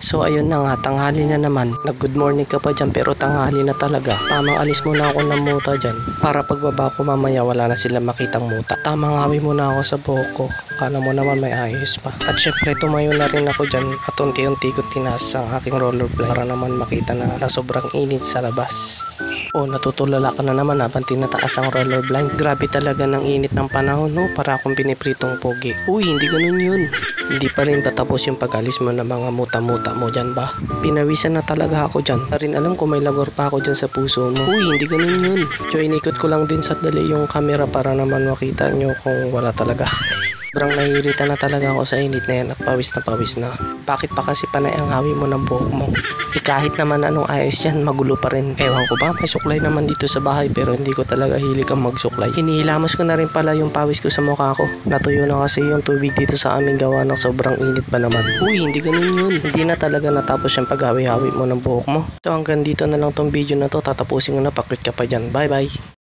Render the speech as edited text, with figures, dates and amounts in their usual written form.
So ayun na nga, tanghali na naman. Nag-good morning ka pa dyan pero tanghali na talaga. Tamang alis muna ako ng muta dyan. Para pagbaba ko mamaya wala na sila makitang muta. Tamang hawi muna ako sa buhok ko. Kala mo naman may ayos pa. At syempre tumayo na rin ako dyan at unti-unti ko tinaas ang aking rollerblade para naman makita na sobrang init sa labas. Oh, natutulala ka na naman habang tinataas ang rollerblade. Grabe talaga ng init ng panahon, no? Para akong pinipritong pogi. Uy, hindi ganun yun. Hindi pa rin ba tapos yung pag-alis mo ng mga muta-muta mo dyan ba? Pinawisan na talaga ako dyan. Pa rin alam ko may lagor pa ako dyan sa puso mo. Uy, hindi ganun yun. So inikot ko lang din sa dali yung camera para naman makita nyo kung wala talaga. Sobrang nahihirita na talaga ako sa init na yan at pawis na pawis na. Bakit pa kasi panay ang hawi mo ng buhok mo? Kahit naman anong ayos yan, magulo pa rin. Ewan ko ba, may suklay naman dito sa bahay pero hindi ko talaga hilig ang magsuklay. Hinihilamos ko na rin pala yung pawis ko sa mukha ko. Natuyo na kasi yung tubig dito sa aming gawa ng sobrang init pa naman. Uy, hindi ganun yun. Hindi na talaga natapos yung paghawi-hawi mo ng buhok mo. So hanggang dito na lang tong video na to. Tatapusin ko na, pakit ka pa dyan. Bye bye!